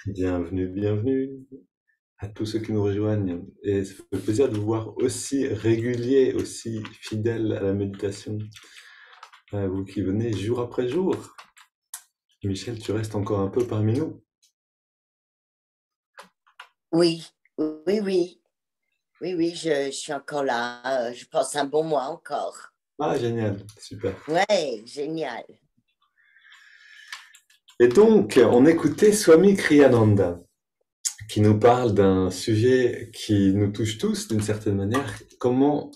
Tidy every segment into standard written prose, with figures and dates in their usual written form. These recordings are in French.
Bienvenue, bienvenue à tous ceux qui nous rejoignent. Et ça fait plaisir de vous voir aussi régulier, aussi fidèle à la méditation. À vous qui venez jour après jour. Michel, tu restes encore un peu parmi nous. Oui, oui, oui, oui, oui, je suis encore là. Je passe un bon mois encore. Ah, génial, super. Ouais, génial. Et donc, on écoutait Swami Kriyananda, qui nous parle d'un sujet qui nous touche tous d'une certaine manière. Comment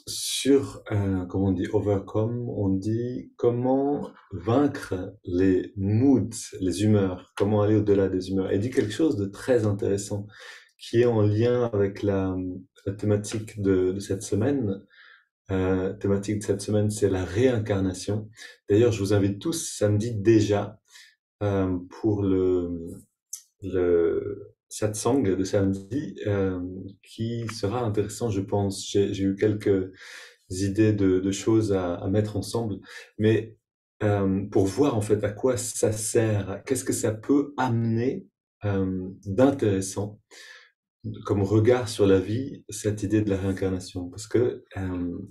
on dit overcome, on dit comment vaincre les moods, les humeurs, comment aller au-delà des humeurs. Et il dit quelque chose de très intéressant qui est en lien avec la thématique de cette semaine. Thématique de cette semaine, c'est la réincarnation. D'ailleurs, je vous invite tous samedi déjà pour le satsang de samedi qui sera intéressant, je pense. J'ai eu quelques idées de choses à mettre ensemble, mais pour voir en fait à quoi ça sert, qu'est-ce que ça peut amener d'intéressant comme regard sur la vie, cette idée de la réincarnation. Parce que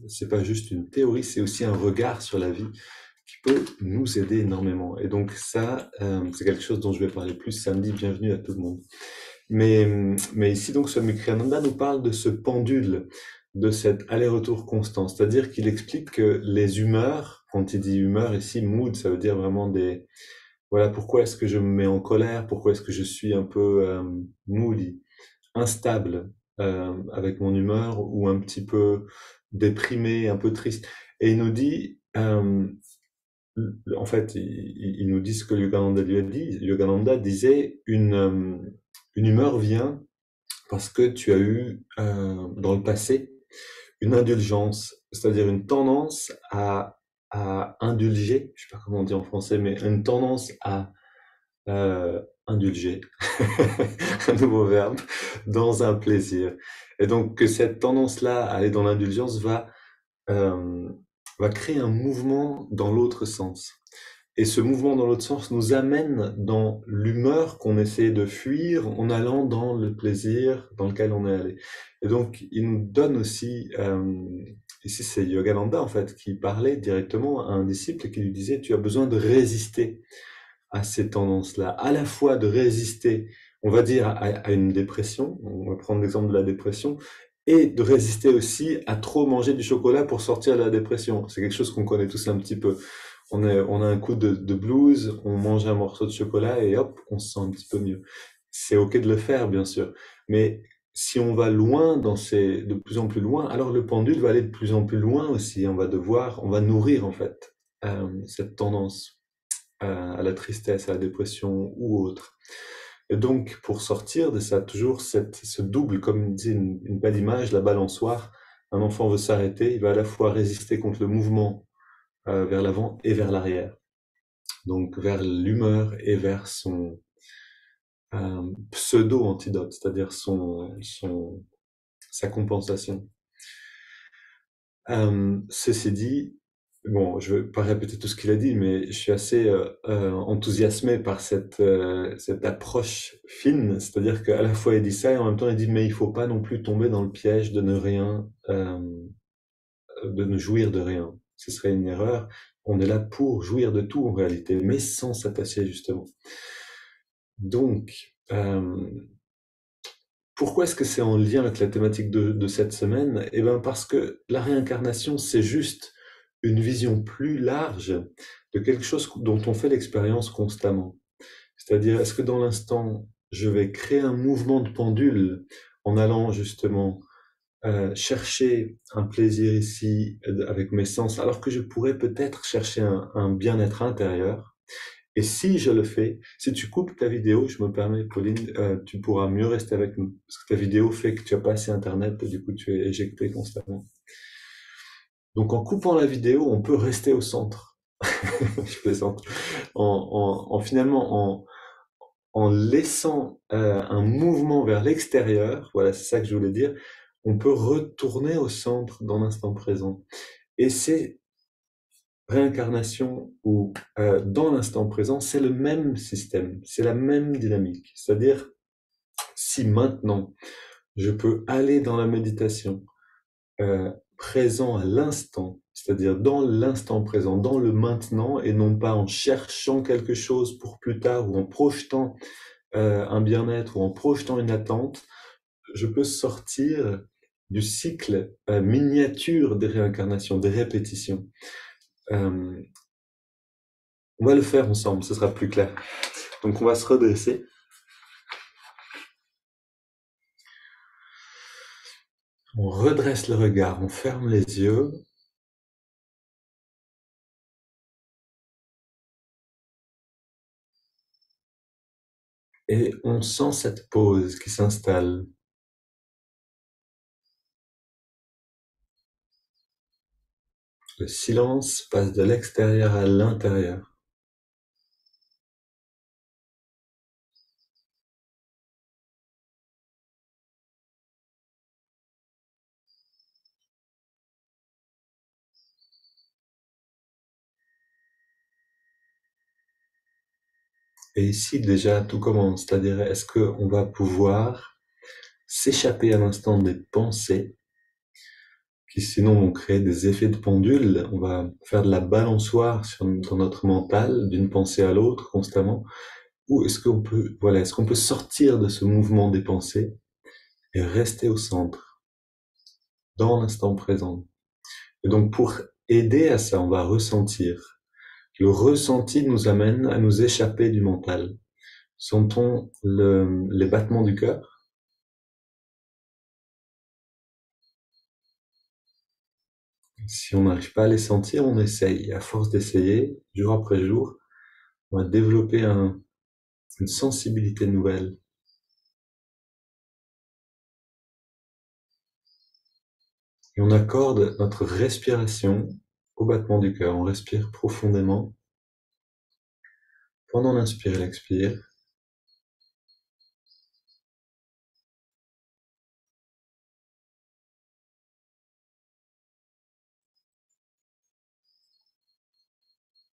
c'est pas juste une théorie, c'est aussi un regard sur la vie qui peut nous aider énormément. Et donc ça, c'est quelque chose dont je vais parler plus samedi. Bienvenue à tout le monde. Mais ici, donc, Swami Kriyananda nous parle de ce pendule, de cet aller-retour constant. C'est-à-dire qu'il explique que les humeurs, quand il dit humeur ici, mood, ça veut dire vraiment voilà, pourquoi est-ce que je me mets en colère, pourquoi est-ce que je suis un peu moody, instable avec mon humeur ou un petit peu déprimé, un peu triste. Et il nous dit, en fait, il nous dit ce que Yogananda lui a dit. Yogananda disait une humeur vient parce que tu as eu dans le passé une indulgence, c'est-à-dire une tendance à indulger, je sais pas comment on dit en français, mais une tendance à indulger, un nouveau verbe, dans un plaisir. Et donc que cette tendance-là à aller dans l'indulgence euh, va créer un mouvement dans l'autre sens. Et ce mouvement dans l'autre sens nous amène dans l'humeur qu'on essaie de fuir en allant dans le plaisir dans lequel on est allé. Et donc, il nous donne aussi, ici c'est Yogananda en fait, qui parlait directement à un disciple et qui lui disait, tu as besoin de résister à ces tendances-là, à la fois de résister, on va dire, à une dépression, on va prendre l'exemple de la dépression, et de résister aussi à trop manger du chocolat pour sortir de la dépression. C'est quelque chose qu'on connaît tous un petit peu. On a un coup de blues, on mange un morceau de chocolat et hop, on se sent un petit peu mieux. C'est ok de le faire, bien sûr. Mais si on va loin de plus en plus loin, alors le pendule va aller de plus en plus loin aussi. On va nourrir en fait cette tendance à la tristesse, à la dépression ou autre. Et donc, pour sortir de ça, toujours ce double, comme dit une belle image, la balançoire, un enfant veut s'arrêter, il va à la fois résister contre le mouvement vers l'avant et vers l'arrière. Donc vers l'humeur et vers son pseudo-antidote, c'est-à-dire sa compensation. Ceci dit, bon, je ne vais pas répéter tout ce qu'il a dit, mais je suis assez enthousiasmé par cette approche fine, c'est-à-dire qu'à la fois il dit ça et en même temps il dit mais il faut pas non plus tomber dans le piège de ne rien, de ne jouir de rien. Ce serait une erreur. On est là pour jouir de tout en réalité, mais sans s'attacher justement. Donc, pourquoi est-ce que c'est en lien avec la thématique de cette semaine? Eh bien, parce que la réincarnation, c'est juste une vision plus large de quelque chose dont on fait l'expérience constamment. C'est-à-dire, est-ce que dans l'instant, je vais créer un mouvement de pendule en allant justement chercher un plaisir ici avec mes sens, alors que je pourrais peut-être chercher un bien-être intérieur. Et si je le fais, si tu coupes ta vidéo, je me permets, Pauline, tu pourras mieux rester avec nous. Parce que ta vidéo fait que tu as pas assez Internet et du coup tu es éjecté constamment. Donc en coupant la vidéo, on peut rester au centre. Je plaisante. Finalement, en laissant un mouvement vers l'extérieur, voilà, c'est ça que je voulais dire, on peut retourner au centre dans l'instant présent. Et c'est réincarnation ou dans l'instant présent, c'est le même système, c'est la même dynamique. C'est-à-dire, Si maintenant je peux aller dans la méditation présent à l'instant, c'est-à-dire dans l'instant présent, dans le maintenant, et non pas en cherchant quelque chose pour plus tard ou en projetant un bien-être ou en projetant une attente, je peux sortir du cycle miniature des réincarnations, des répétitions. On va le faire ensemble, ce sera plus clair. Donc on va se redresser. On redresse le regard, on ferme les yeux. Et on sent cette pause qui s'installe. Le silence passe de l'extérieur à l'intérieur. Et ici déjà tout commence, c'est-à-dire est-ce qu'on va pouvoir s'échapper à l'instant des pensées qui sinon vont créer des effets de pendule, on va faire de la balançoire dans notre mental d'une pensée à l'autre constamment, ou est-ce qu'on peut sortir de ce mouvement des pensées et rester au centre, dans l'instant présent. Et donc pour aider à ça, on va ressentir. Le ressenti nous amène à nous échapper du mental. Sentons les battements du cœur. Si on n'arrive pas à les sentir, on essaye. À force d'essayer, jour après jour, on va développer une sensibilité nouvelle. Et on accorde notre respiration au battement du cœur. On respire profondément pendant l'inspire et l'expire.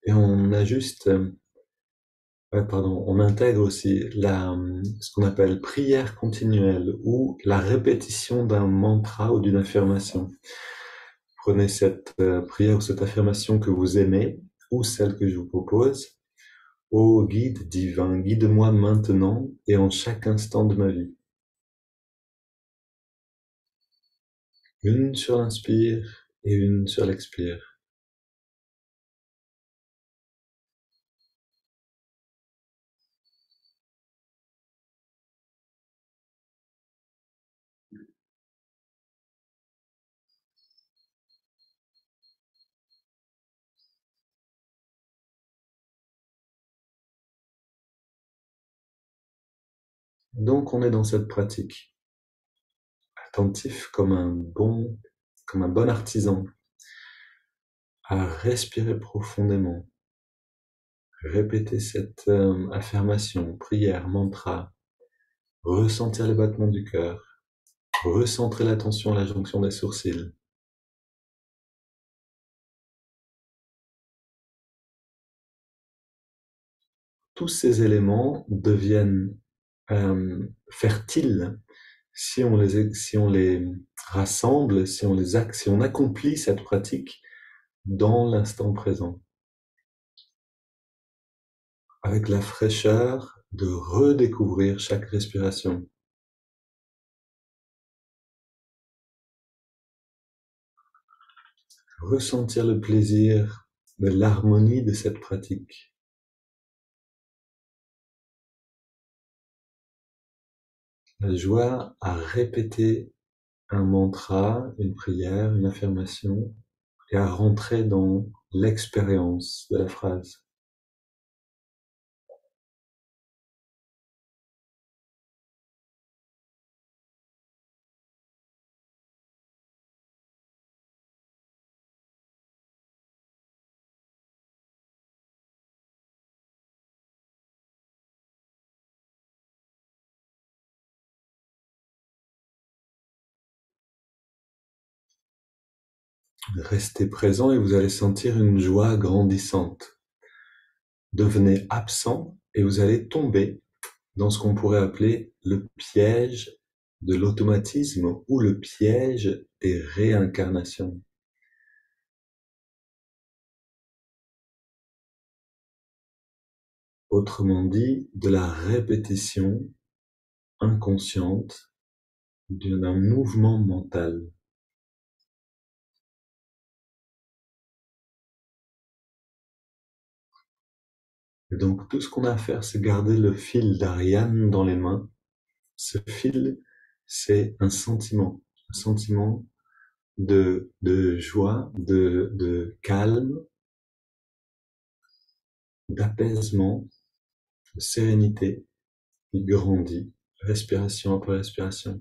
Et on ajuste, on intègre aussi ce qu'on appelle prière continuelle ou la répétition d'un mantra ou d'une affirmation. Prenez cette prière ou cette affirmation que vous aimez ou celle que je vous propose. Ô guide divin, guide-moi maintenant et en chaque instant de ma vie. Une sur l'inspire et une sur l'expire. Donc on est dans cette pratique, attentif comme un bon artisan, à respirer profondément, répéter cette affirmation, prière, mantra, ressentir les battements du cœur, recentrer l'attention à la jonction des sourcils. Tous ces éléments deviennent fertiles si on les rassemble, si on accomplit cette pratique dans l'instant présent, avec la fraîcheur de redécouvrir chaque respiration. Ressentir le plaisir de l'harmonie de cette pratique. La joie à répéter un mantra, une prière, une affirmation, et à rentrer dans l'expérience de la phrase. Restez présent et vous allez sentir une joie grandissante. Devenez absent et vous allez tomber dans ce qu'on pourrait appeler le piège de l'automatisme ou le piège des réincarnations. Autrement dit, de la répétition inconsciente d'un mouvement mental. Et donc tout ce qu'on a à faire, c'est garder le fil d'Ariane dans les mains. Ce fil, c'est un sentiment de joie, de calme, d'apaisement, de sérénité, qui grandit, respiration après respiration.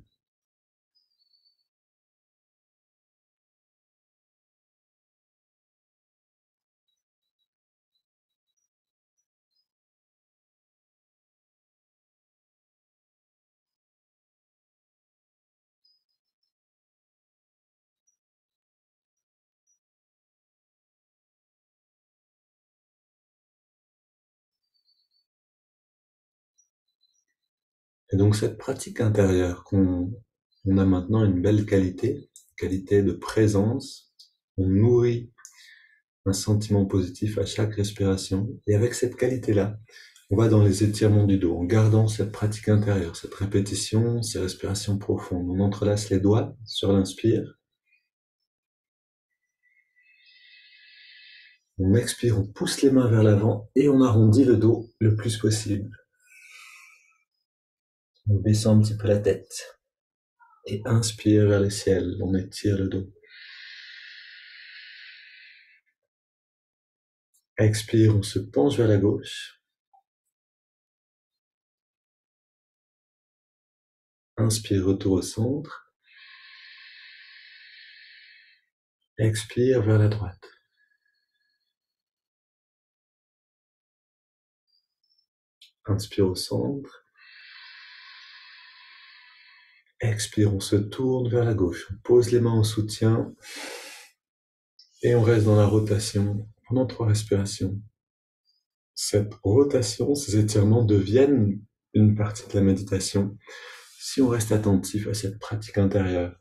Et donc cette pratique intérieure qu'on a maintenant une belle qualité de présence, on nourrit un sentiment positif à chaque respiration. Et avec cette qualité-là, on va dans les étirements du dos, en gardant cette pratique intérieure, cette répétition, ces respirations profondes. On entrelace les doigts sur l'inspire. On expire, on pousse les mains vers l'avant et on arrondit le dos le plus possible. On baisse un petit peu la tête. Et inspire vers le ciel, on étire le dos. Expire, on se penche vers la gauche. Inspire, retour au centre. Expire vers la droite. Inspire au centre. Expire, on se tourne vers la gauche. On pose les mains en soutien. Et on reste dans la rotation pendant 3 respirations. Cette rotation, ces étirements deviennent une partie de la méditation si on reste attentif à cette pratique intérieure.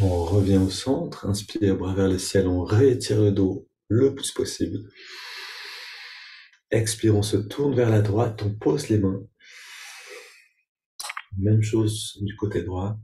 On revient au centre, inspire, bras vers le ciel, on réétire le dos le plus possible. Expire, on se tourne vers la droite, on pose les mains. Même chose du côté droit.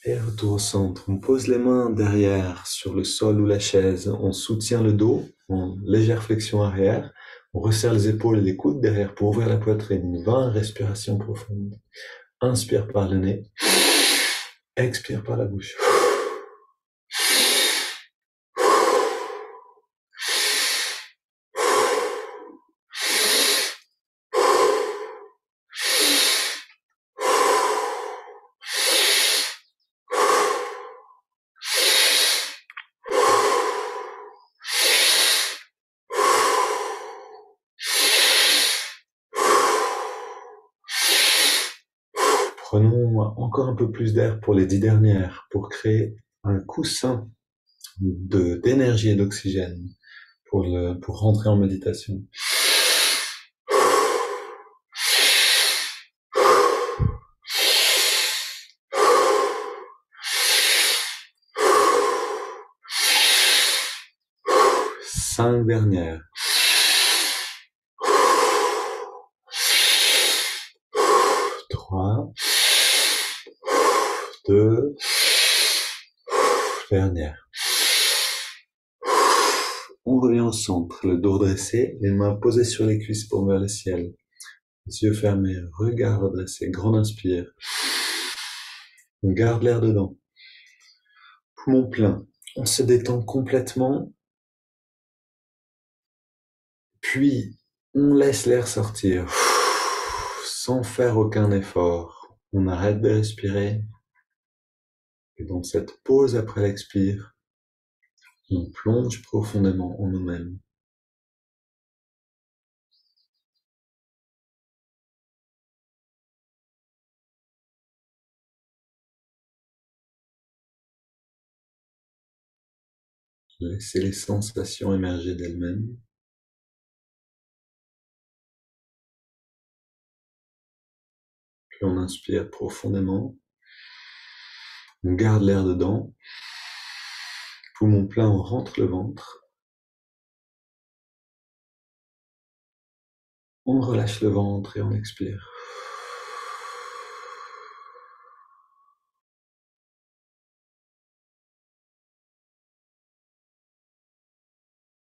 Et retour au centre. On pose les mains derrière sur le sol ou la chaise. On soutient le dos en légère flexion arrière. On resserre les épaules et les coudes derrière pour ouvrir la poitrine. 20 respirations profondes. Inspire par le nez. Expire par la bouche. Prenons encore un peu plus d'air pour les 10 dernières, pour créer un coussin d'énergie et d'oxygène pour rentrer en méditation. Cinq dernières. 3, 2, dernière. On revient au centre, le dos redressé, les mains posées sur les cuisses pour vers le ciel. Les yeux fermés, regard redressé, grande inspire. On garde l'air dedans. Poumon plein. On se détend complètement. Puis, on laisse l'air sortir. Sans faire aucun effort. On arrête de respirer. Et dans cette pause après l'expire, On plonge profondément en nous-mêmes. Laissez les sensations émerger d'elles-mêmes. Puis on inspire profondément. On garde l'air dedans. Poumon plein, on rentre le ventre. On relâche le ventre et on expire.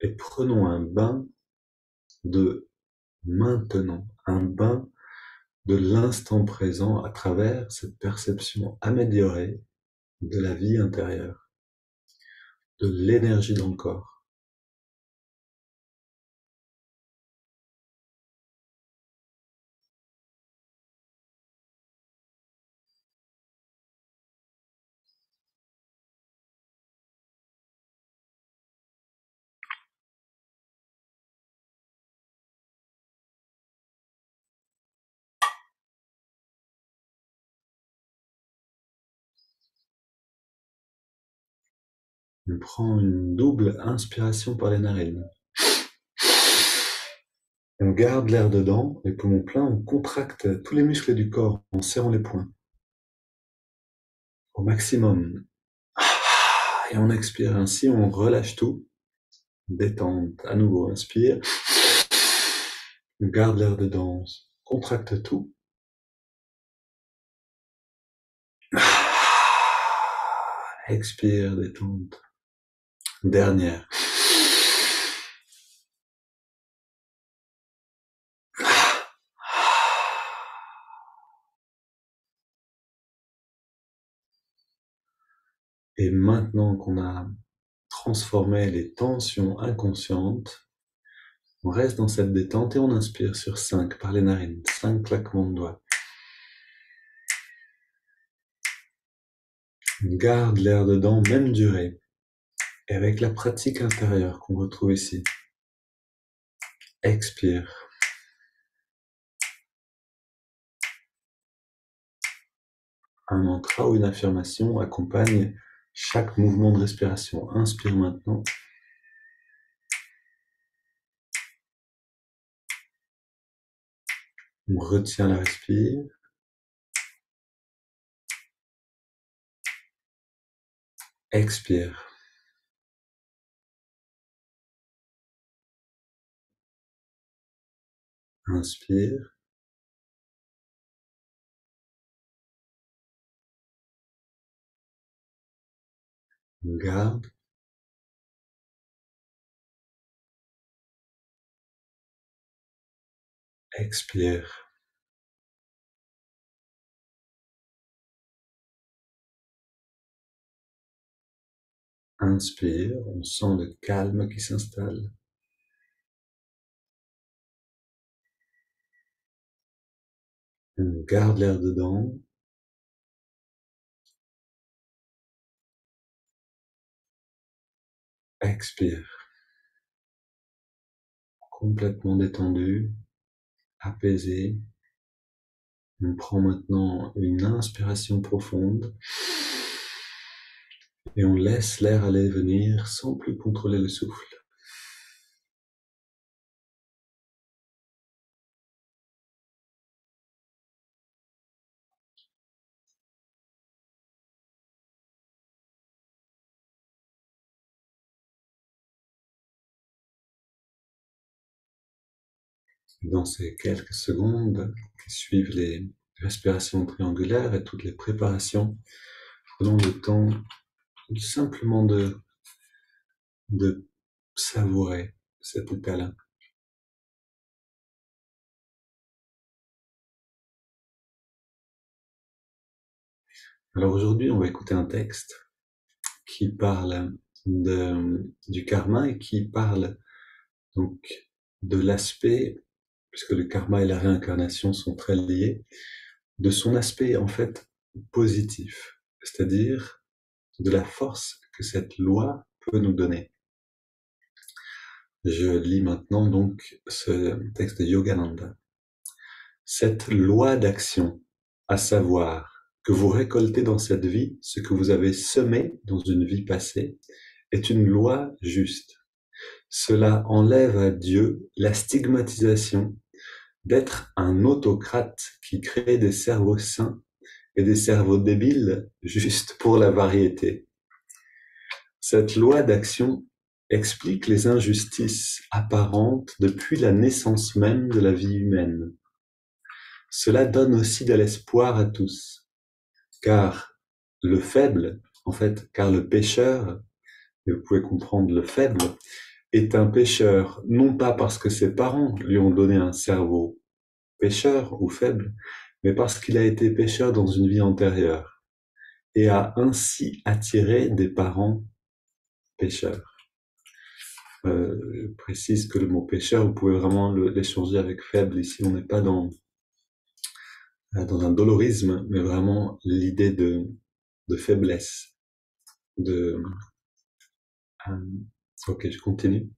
Et prenons un bain de maintenant, un bain de l'instant présent à travers cette perception améliorée de la vie intérieure, de l'énergie dans le corps. On prend une double inspiration par les narines. On garde l'air dedans, les poumons pleins, on contracte tous les muscles du corps en serrant les poings. Au maximum. Et on expire ainsi, on relâche tout. Détente, à nouveau, inspire. On garde l'air dedans, on contracte tout. Expire, détente. Dernière. Et maintenant qu'on a transformé les tensions inconscientes, on reste dans cette détente et on inspire sur 5 par les narines, 5 claquements de doigts. On garde l'air dedans, même durée. Et avec la pratique intérieure qu'on retrouve ici, expire. Un mantra ou une affirmation accompagne chaque mouvement de respiration. Inspire maintenant. On retient la respire. Expire. Inspire. On garde. Expire. Inspire. On sent le calme qui s'installe. On garde l'air dedans. Expire. Complètement détendu, apaisé. On prend maintenant une inspiration profonde et on laisse l'air aller et venir sans plus contrôler le souffle. Dans ces quelques secondes qui suivent les respirations triangulaires et toutes les préparations, prenons le temps simplement de savourer cet état-là. Alors aujourd'hui, on va écouter un texte qui parle du karma et qui parle donc de l'aspect, puisque le karma et la réincarnation sont très liés, de son aspect en fait positif, c'est-à-dire de la force que cette loi peut nous donner. Je lis maintenant donc ce texte de Yogananda. Cette loi d'action, à savoir que vous récoltez dans cette vie ce que vous avez semé dans une vie passée, est une loi juste. Cela enlève à Dieu la stigmatisation d'être un autocrate qui crée des cerveaux sains et des cerveaux débiles juste pour la variété. Cette loi d'action explique les injustices apparentes depuis la naissance même de la vie humaine. Cela donne aussi de l'espoir à tous, car le faible, car le pécheur, et vous pouvez comprendre le faible, est un pécheur non pas parce que ses parents lui ont donné un cerveau pécheur ou faible, mais parce qu'il a été pécheur dans une vie antérieure et a ainsi attiré des parents pécheurs. Je précise que le mot pécheur, vous pouvez vraiment l'échanger avec faible. Ici, on n'est pas dans un dolorisme, mais vraiment l'idée de faiblesse. Ok, je continue.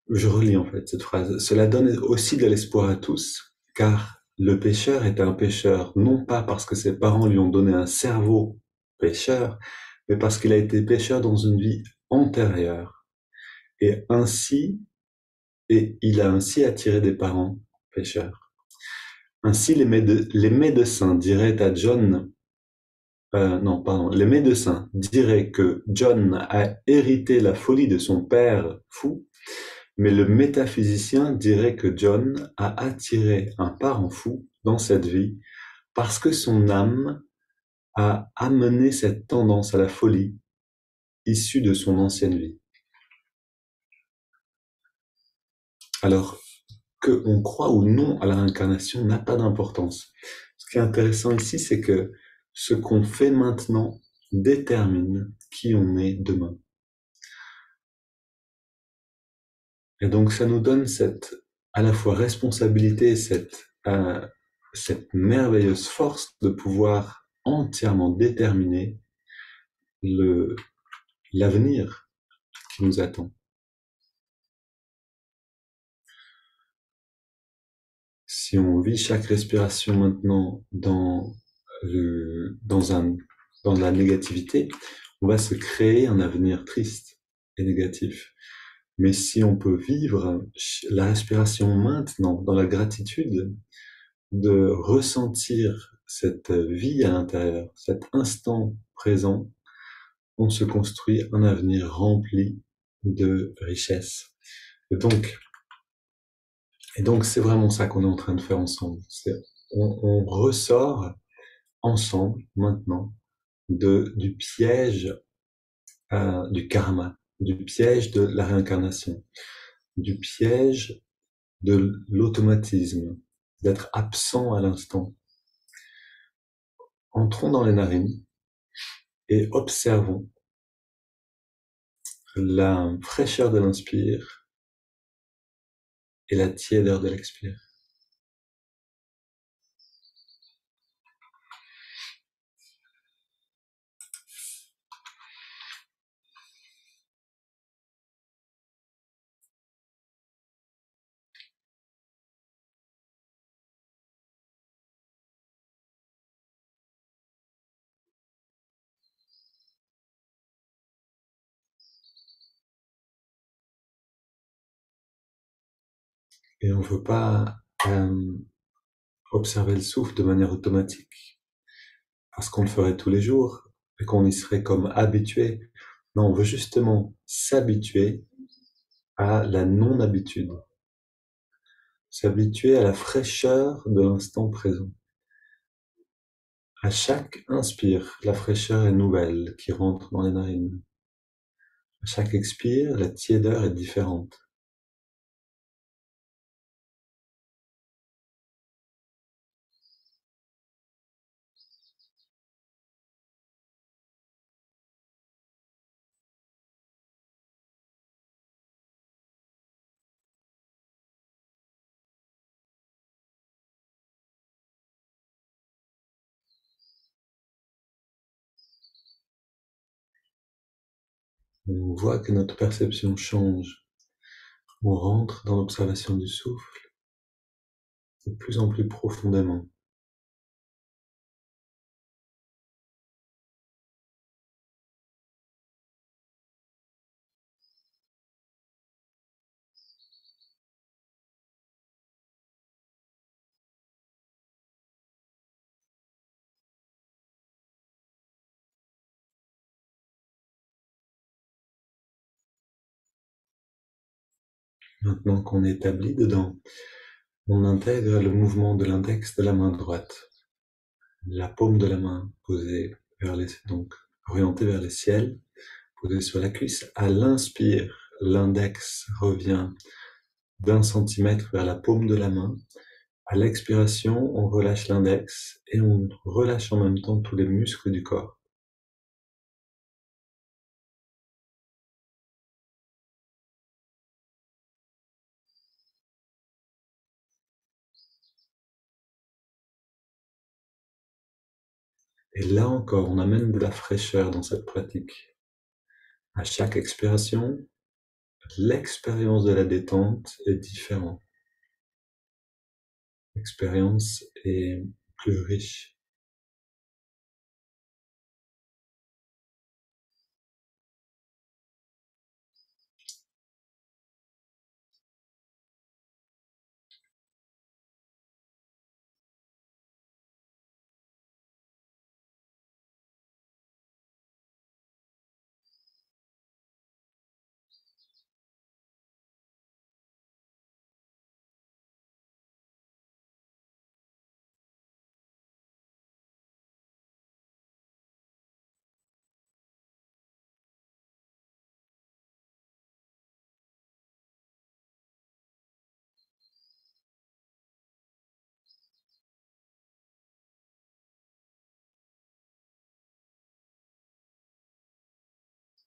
Je relis en fait cette phrase. Cela donne aussi de l'espoir à tous, car le pécheur est un pécheur non pas parce que ses parents lui ont donné un cerveau pécheur, mais parce qu'il a été pécheur dans une vie antérieure. Et il a ainsi attiré des parents pécheurs. Ainsi, les médecins diraient à John, les médecins diraient que John a hérité la folie de son père fou, mais le métaphysicien dirait que John a attiré un parent fou dans cette vie parce que son âme a amené cette tendance à la folie issue de son ancienne vie. Alors, qu'on croit ou non à la réincarnation n'a pas d'importance. Ce qui est intéressant ici, c'est que ce qu'on fait maintenant détermine qui on est demain. Et donc, ça nous donne cette, à la fois responsabilité, cette merveilleuse force de pouvoir entièrement déterminer l'avenir qui nous attend. Si on vit chaque respiration maintenant dans la négativité, on va se créer un avenir triste et négatif. Mais si on peut vivre la respiration maintenant dans la gratitude, de ressentir cette vie à l'intérieur, cet instant présent, on se construit un avenir rempli de richesse. Et donc c'est vraiment ça qu'on est en train de faire ensemble. On ressort ensemble maintenant du piège du karma, du piège de la réincarnation, du piège de l'automatisme, d'être absent à l'instant. Entrons dans les narines et observons la fraîcheur de l'inspire et la tiédeur de l'expire. Et on ne veut pas observer le souffle de manière automatique, parce qu'on le ferait tous les jours et qu'on y serait comme habitué. Non, on veut justement s'habituer à la non-habitude, s'habituer à la fraîcheur de l'instant présent. À chaque inspire, la fraîcheur est nouvelle qui rentre dans les narines. À chaque expire, la tiédeur est différente. On voit que notre perception change. On rentre dans l'observation du souffle de plus en plus profondément. Maintenant qu'on est établi dedans, on intègre le mouvement de l'index de la main droite, la paume de la main posée donc orientée vers le ciel, posée sur la cuisse. À l'inspire, l'index revient d'1 centimètre vers la paume de la main. À l'expiration, on relâche l'index et on relâche en même temps tous les muscles du corps. Et là encore, on amène de la fraîcheur dans cette pratique. À chaque expiration, l'expérience de la détente est différente. L'expérience est plus riche.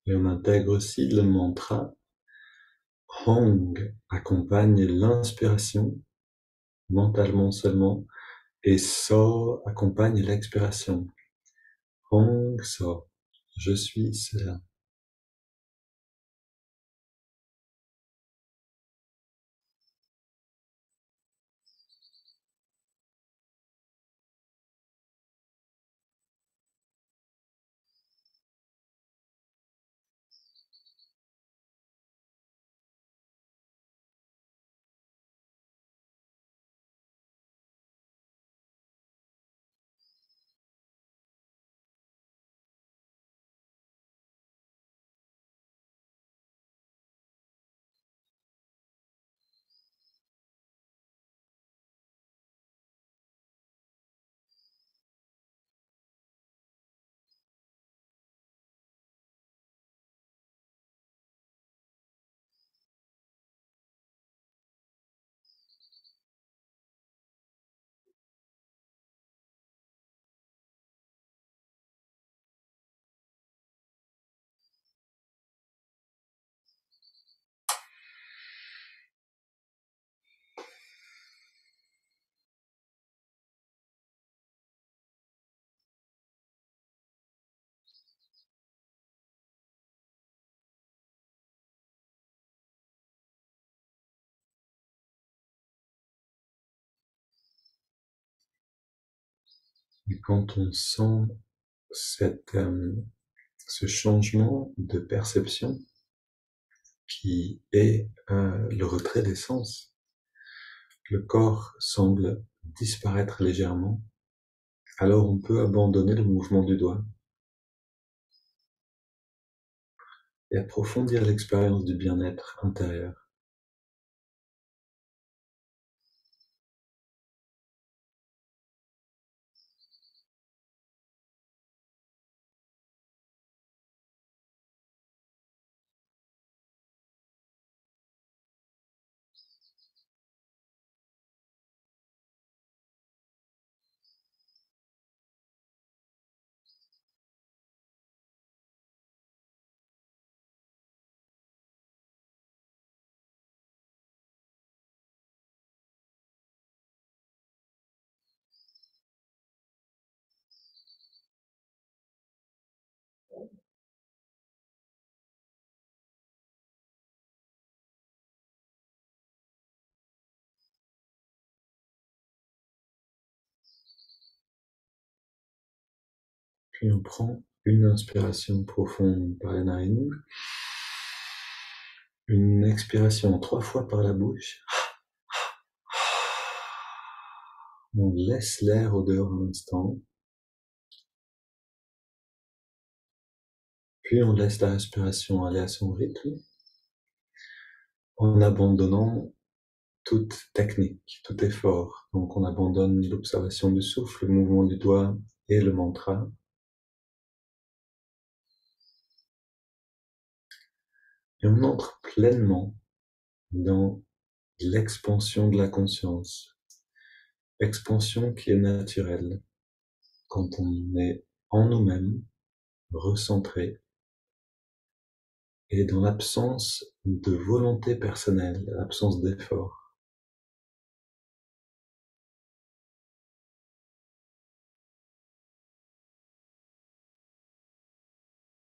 Et on intègre aussi le mantra. Hong accompagne l'inspiration, mentalement seulement, et So accompagne l'expiration. Hong So, je suis cela. Et quand on sent ce changement de perception qui est le retrait des sens, le corps semble disparaître légèrement, alors on peut abandonner le mouvement du doigt et approfondir l'expérience du bien-être intérieur. Puis on prend une inspiration profonde par les narines, une expiration 3 fois par la bouche. On laisse l'air au dehors un instant. Puis on laisse la respiration aller à son rythme, en abandonnant toute technique, tout effort. Donc on abandonne l'observation du souffle, le mouvement du doigt et le mantra. Et on entre pleinement dans l'expansion de la conscience. Expansion qui est naturelle quand on est en nous-mêmes, recentré, et dans l'absence de volonté personnelle, l'absence d'effort.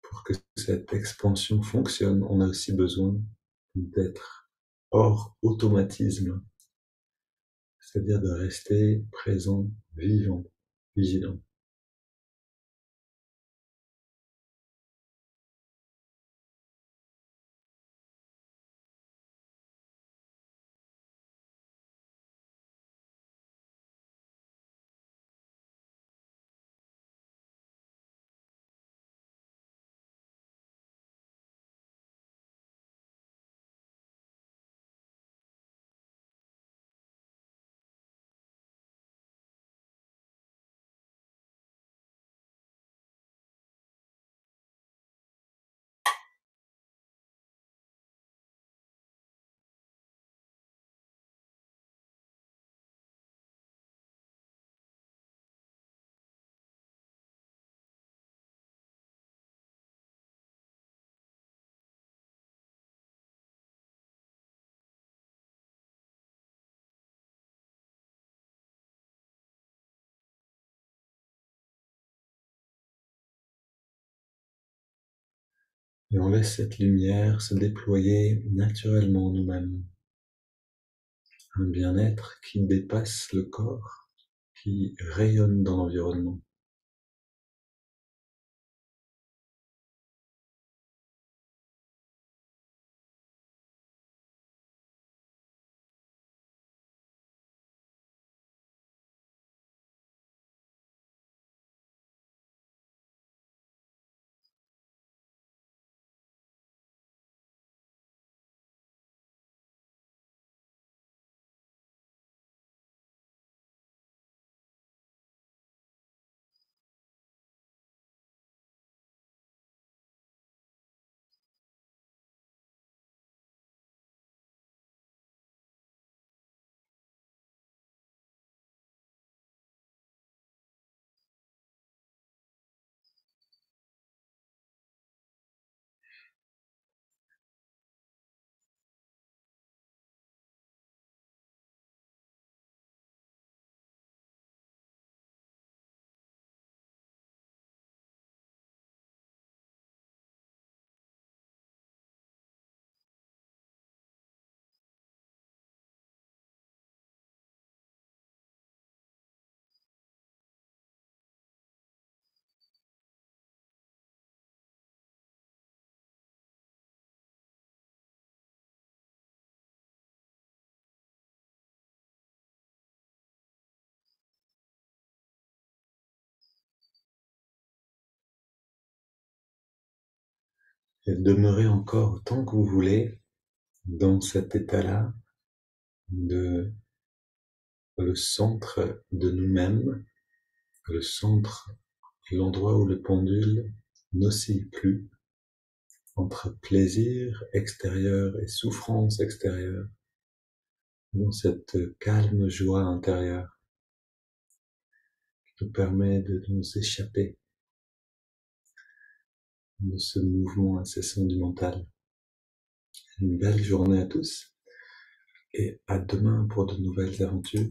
Pour que cette expansion fonctionne, on a aussi besoin d'être hors automatisme, c'est-à-dire de rester présent, vivant, vigilant. Et on laisse cette lumière se déployer naturellement en nous-mêmes. Un bien-être qui dépasse le corps, qui rayonne dans l'environnement. Et demeurez encore autant que vous voulez dans cet état-là de le centre de nous-mêmes, le centre, l'endroit où le pendule n'oscille plus entre plaisir extérieur et souffrance extérieure, dans cette calme joie intérieure qui nous permet de nous échapper de ce mouvement incessant du mental. Une belle journée à tous et à demain pour de nouvelles aventures.